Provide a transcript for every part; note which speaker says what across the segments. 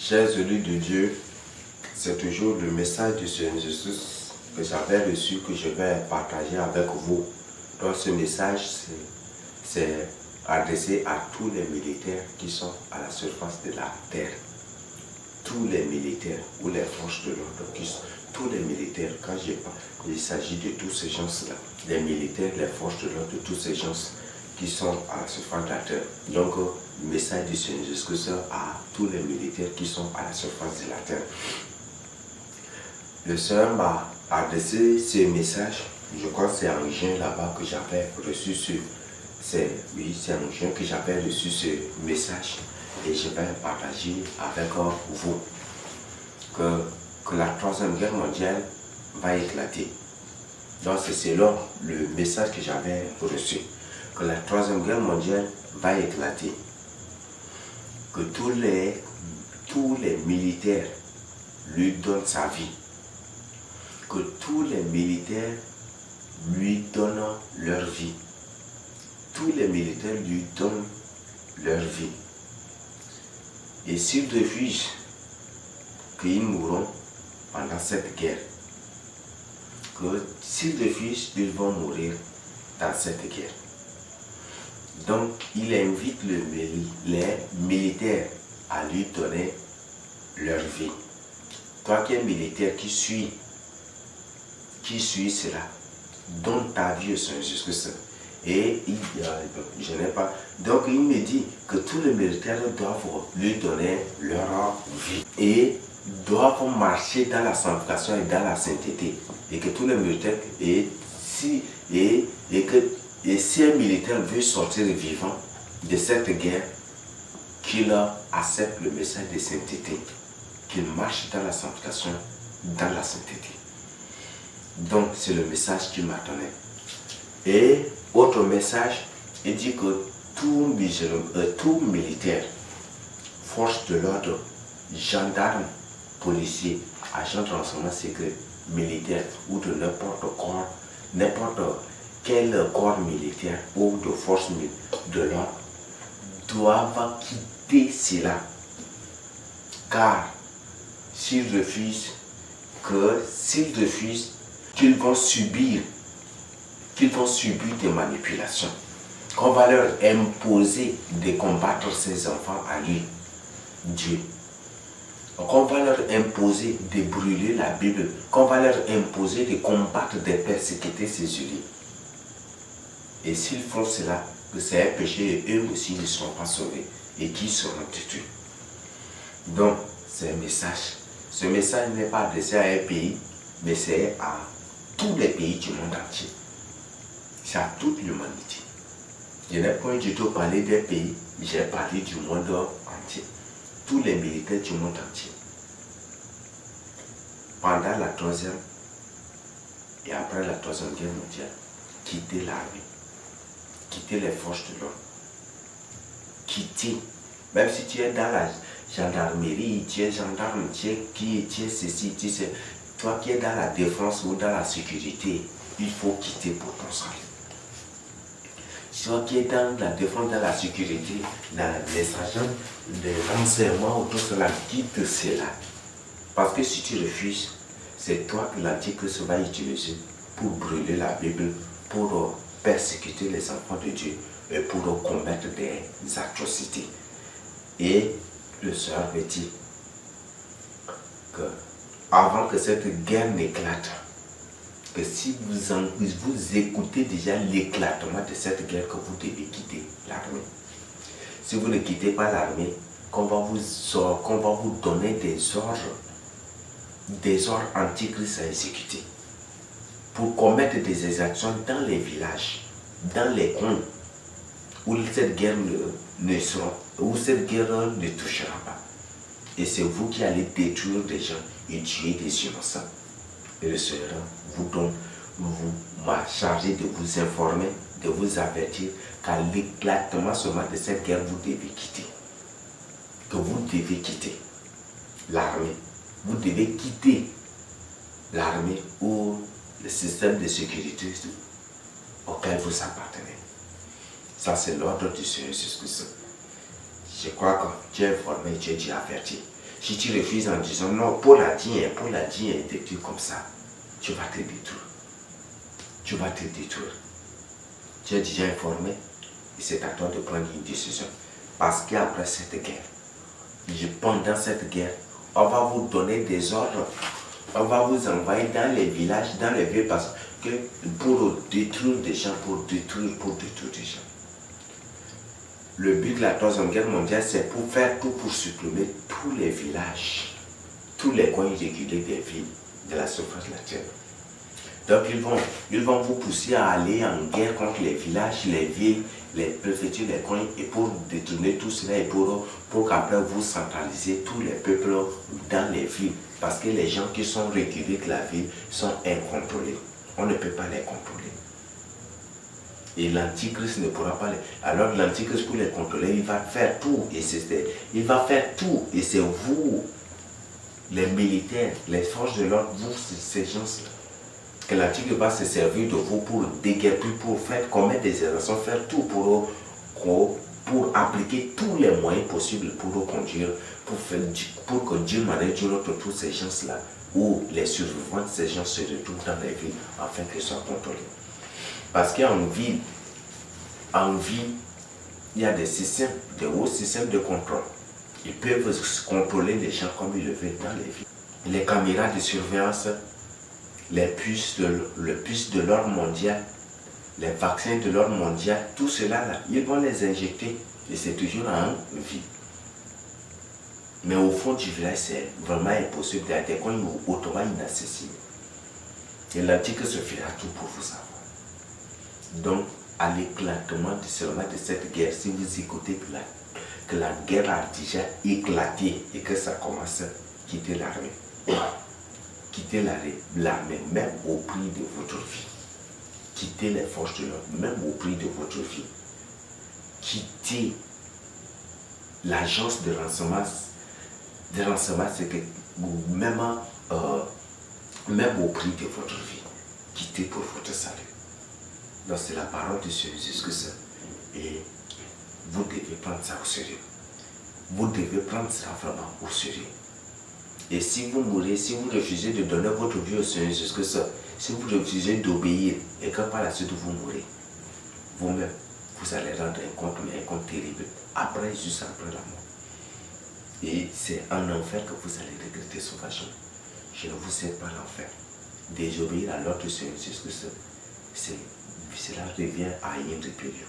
Speaker 1: Chers élus de Dieu, c'est toujours le message du Seigneur Jésus que j'avais reçu, que je vais partager avec vous. Donc ce message, c'est adressé à tous les militaires qui sont à la surface de la terre. Tous les militaires ou les forces de l'ordre, tous les militaires, quand je parle, il s'agit de tous ces gens-là, les militaires, les forces de l'ordre, de tous ces gens qui sont à la surface de la terre. Donc, le message du Seigneur Jésus à tous les militaires qui sont à la surface de la terre. Le Seigneur m'a adressé ce message, je crois que c'est en juin là-bas que j'avais reçu c'est en juin que j'avais reçu ce message et je vais partager avec vous que la troisième guerre mondiale va éclater. Donc c'est selon le message que j'avais reçu, que la troisième guerre mondiale va éclater, que tous les militaires lui donnent sa vie, que tous les militaires lui donnent leur vie, tous les militaires lui donnent leur vie. Et s'ils refusent qu'ils mourront pendant cette guerre, que s'ils refusent, ils vont mourir dans cette guerre. Donc, il invite les militaires à lui donner leur vie. Toi qui es militaire, qui suis cela, donne ta vie au Seigneur Jésus-Christ. Et je n'ai pas. Donc il me dit que tous les militaires doivent lui donner leur vie et doivent marcher dans la sanctification et dans la sainteté. Et que tous les militaires, et si un militaire veut sortir vivant de cette guerre, qu'il accepte le message de sainteté, qu'il marche dans la sanctification, dans la sainteté. Donc c'est le message qu'il m'a donné. Et autre message, il dit que tout militaire, force de l'ordre, gendarme, policier, agent de renseignement secret, militaire ou de n'importe quel corps militaire ou de force de l'ordre doivent quitter cela. Car s'ils refusent, qu'ils vont subir des manipulations, qu'on va leur imposer de combattre ces enfants à lui, Dieu, qu'on va leur imposer de brûler la Bible, qu'on va leur imposer de combattre, de persécuter ces élus. Et s'ils font cela, que c'est un péché et eux aussi ne seront pas sauvés et qui seront détruits. Donc, c'est un message. Ce message n'est pas adressé à un pays, mais c'est à tous les pays du monde entier. C'est à toute l'humanité. Je n'ai point du tout parlé des pays, j'ai parlé du monde entier. Tous les militaires du monde entier. Pendant la troisième et après la troisième guerre mondiale, quittez l'armée, quittez les forces de l'ordre, quittez. Même si tu es dans la gendarmerie, tu es gendarme, tu es ceci, tu sais, toi qui es dans la défense ou dans la sécurité, il faut quitter pour ton salut. Toi qui es dans la défense, dans la sécurité, dans les agents de renseignement ou tout cela, quitte cela. Parce que si tu refuses, c'est toi que l'Antichrist va utiliser pour brûler la Bible, pour persécuter les enfants de Dieu et pour commettre des atrocités. Et le Seigneur me dit que avant que cette guerre n'éclate, que si vous écoutez déjà l'éclatement de cette guerre, que vous devez quitter l'armée. Si vous ne quittez pas l'armée, qu'on va vous donner des ordres antichrist à exécuter pour commettre des exactions dans les villages, dans les coins où cette guerre cette guerre ne touchera pas. Et c'est vous qui allez détruire des gens et tuer des innocents. Et le Seigneur m'a chargé de vous informer, de vous avertir qu'à l'éclatement seulement de cette guerre, vous devez quitter. Que vous devez quitter l'armée. Vous devez quitter l'armée ou le système de sécurité auquel vous appartenez. Ça, c'est l'ordre du Seigneur Jésus-Christ. Je crois que tu es informé, tu es déjà averti. Si tu refuses en disant non, Paul a dit, des trucs comme ça, tu vas te détruire. Tu vas te détruire. Tu es déjà informé et c'est à toi de prendre une décision. Parce qu'après cette guerre, pendant cette guerre, on va vous donner des ordres. On va vous envoyer dans les villages, dans les villes, parce que pour détruire des gens, pour détruire des gens. Le but de la Troisième Guerre mondiale, c'est pour faire tout pour supprimer tous les villages, tous les coins irréguliers des villes de la surface de la terre. Donc ils vont vous pousser à aller en guerre contre les villages, les villes, les préfectures, les coins, et pour détourner tout cela et pour qu'après vous centralisez tous les peuples dans les villes. Parce que les gens qui sont reculés de la ville sont incontrôlés. On ne peut pas les contrôler. Et l'Antichrist ne pourra pas les... Alors l'Antichrist, pour les contrôler, il va faire tout. Et c'est vous, les militaires, les forces de l'ordre, vous, ces gens-là, que l'Antichrist va se servir de vous pour déguerpir, pour faire commettre des erreurs, faire tout pour appliquer tous les moyens possibles pour conduire, pour que Dieu manage tous ces gens-là, où les survivants de ces gens se retrouvent dans les villes afin qu'ils soient contrôlés. Parce qu'en ville, il y a des hauts systèmes de contrôle. Ils peuvent contrôler les gens comme ils le veulent dans les villes. Les caméras de surveillance, les puces de l'ordre mondial, les vaccins de l'ordre mondial, tout cela, là, ils vont les injecter. Et c'est toujours en vie. Mais au fond du village, c'est vraiment impossible. Il y a des coins autrement inaccessibles. Et l'Antichrist se fera tout pour vous savoir. Donc, à l'éclatement de cette guerre, si vous écoutez que la guerre a déjà éclaté et que ça commence, quittez l'armée. Quittez l'armée, même au prix de votre vie. Quittez les forces de l'ordre, même au prix de votre vie. Quittez l'agence de renseignement. C'est que même au prix de votre vie, quittez pour votre salut. Donc c'est la parole de Dieu jusque-là. Et vous devez prendre ça au sérieux. Vous devez prendre ça vraiment au sérieux. Et si vous mourrez, si vous refusez de donner votre vie au Seigneur jusque-là, si vous refusez d'obéir et que par la suite vous mourrez, vous-même, vous allez rendre un compte, mais un compte terrible, juste après la mort. Et c'est en enfer que vous allez regretter sauvagement. Je ne vous souhaite pas l'enfer. Désobéir à l'ordre du Seigneur jusque-là, cela revient à une rébellion.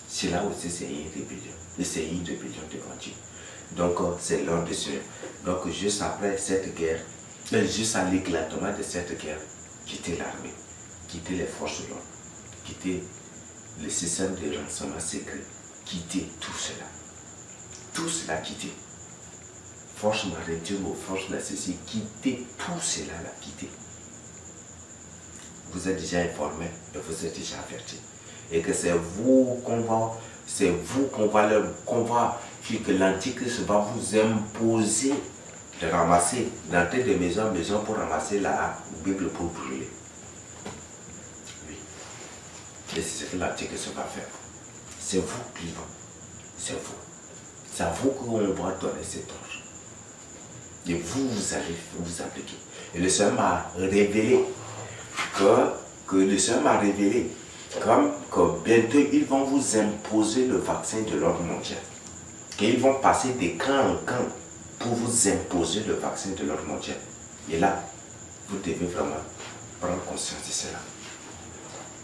Speaker 1: Cela aussi, c'est une rébellion. Et c'est une rébellion devant Dieu. Donc, c'est l'ordre du Seigneur. Donc, juste après cette guerre, juste à l'éclatement de cette guerre, quittez l'armée, quittez les forces de l'ordre, quittez le système de renseignement secret, quittez tout cela. Tout cela, quittez. Force maritime ou force d'associé, quittez tout cela, quittez. Vous êtes déjà informé et vous êtes déjà averti. Et que c'est vous qu'on va, que l'Antichrist va vous imposer de ramasser, d'entrer de maison en maison pour ramasser la Bible pour brûler. Oui. Et c'est ce que l'Antichrist va faire. C'est vous qui va. C'est vous. C'est à vous qu'on va donner cet ordre. Et vous allez vous appliquer. Et le Seigneur m'a révélé que le Seigneur m'a révélé que bientôt ils vont vous imposer le vaccin de l'ordre mondial. Qu'ils vont passer de camp en camp pour vous imposer le vaccin de l'ordre mondial. Et là, vous devez vraiment prendre conscience de cela.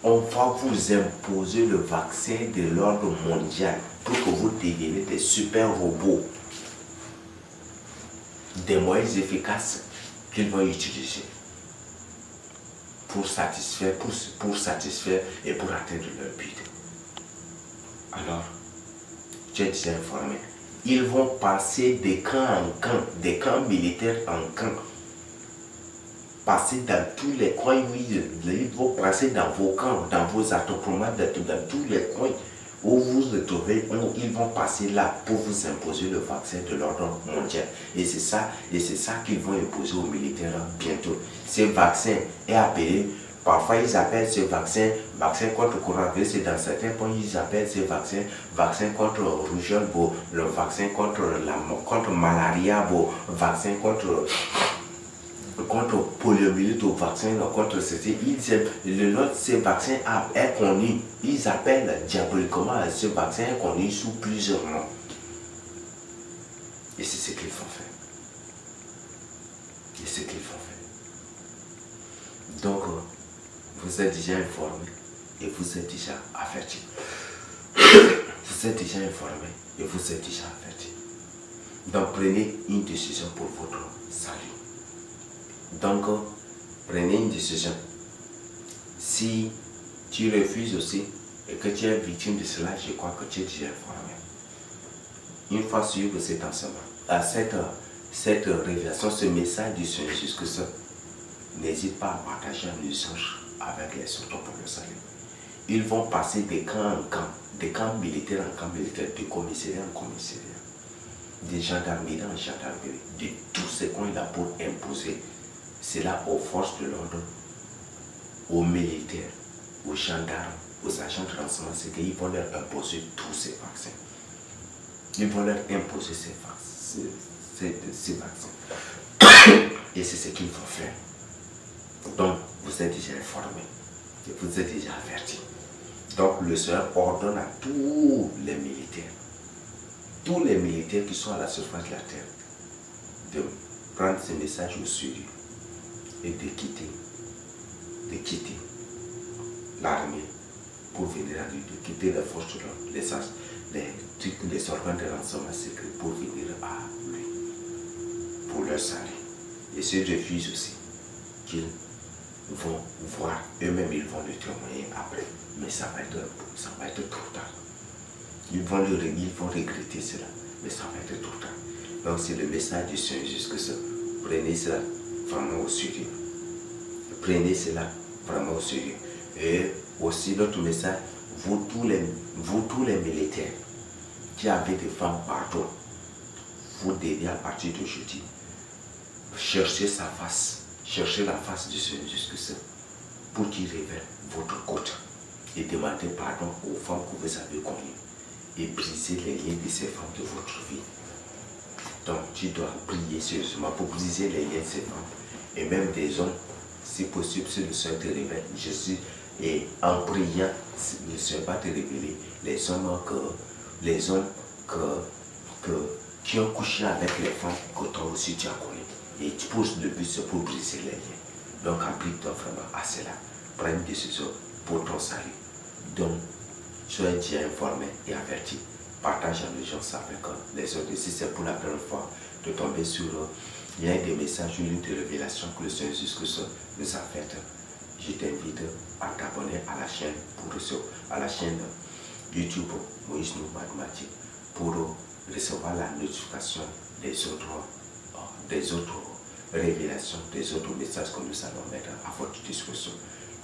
Speaker 1: On va vous imposer le vaccin de l'ordre mondial pour que vous deveniez des super robots, des moyens efficaces qu'ils vont utiliser pour satisfaire et pour atteindre leur but. Alors, tu es déjà informé. Ils vont passer de camp en camp, des camps militaires en camp, passer dans tous les coins, ils vont passer dans vos camps, dans vos attroupements, dans tous les coins où vous vous trouvez, ils vont passer là pour vous imposer le vaccin de l'ordre mondial. Et c'est ça qu'ils vont imposer aux militaires bientôt. Ce vaccin est appelé, parfois ils appellent ce vaccin contre le coronavirus, et dans certains points ils appellent ce vaccin contre rougeole, le vaccin contre malaria, vos vaccins contre poliomyélite, vos vaccins contre ceci. Le nôtre, ce vaccin est connu. Ils appellent diaboliquement ce vaccin est connu sous plusieurs noms. Et c'est ce qu'ils font faire. Et c'est ce qu'ils font faire. Donc, vous êtes déjà informé et vous êtes déjà averti. Vous êtes déjà informé et vous êtes déjà averti. Donc, prenez une décision pour votre salut. Donc, prenez une décision. Si tu refuses aussi et que tu es victime de cela, je crois que tu es déjà informé. Une fois sûr que cet enseignement, cette révélation, ce message du Seigneur jusque ça, n'hésite pas à partager un message avec les autres pour le salut. Ils vont passer des camps en camp, des camps militaires en camps militaires, de commissariat en commissariat, des gendarmeries en gendarmerie, de tout ce qu'on a pour imposer cela aux forces de l'ordre, aux militaires, aux gendarmes, aux agents de renseignement, c'est qu'ils vont leur imposer tous ces vaccins. Ils vont leur imposer ces vaccins. Et c'est ce qu'il faut faire. Donc, vous êtes déjà informés et vous êtes déjà avertis. Donc, le Seigneur ordonne à tous les militaires qui sont à la surface de la terre, de prendre ce message au sérieux et de quitter l'armée pour venir à lui, de quitter les forces de l'ordre, les organes de renseignement secret pour venir à lui, pour leur salut. Et ceux refusent aussi qu'ils vont voir, eux-mêmes ils vont le témoigner après, mais ça va être trop tard. Ils vont regretter cela, mais ça va être trop tard. Donc c'est le message du Seigneur jusque ça. Prenez cela vraiment au sérieux. Prenez cela vraiment au sérieux. Et aussi notre message, vous tous les militaires qui avez des femmes partout, vous devez à partir d'aujourd'hui chercher sa face, chercher la face du Seigneur jusque ça, pour qu'il révèle votre côte et demander pardon aux femmes que vous avez connues et briser les liens de ces femmes de votre vie. Donc tu dois prier sérieusement pour briser les liens de ces femmes et même des hommes, si possible, si le Seigneur te révèle. Et en priant, le Seigneur va te révéler les hommes qui ont couché avec les femmes que toi aussi tu as connues. Et le but c'est pour briser les liens. Donc applique-toi vraiment à cela. Prends une décision pour ton salut. Donc, sois déjà informé et averti. Partage en urgence avec les autres. Si c'est pour la première fois de tomber sur il y a des messages, une de révélation que le Seigneur jusque ça nous a fait. Je t'invite à t'abonner à la chaîne YouTube Moïse Nour Mathématique pour recevoir la notification des autres révélations, des autres messages que nous allons mettre à votre disposition.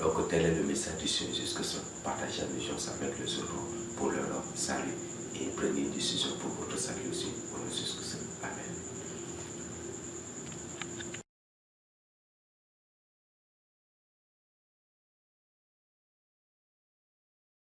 Speaker 1: Donc tel est le message du Seigneur jusque ça. Partagez la chance avec les autres pour leur salut et prenez une décision pour votre salut aussi.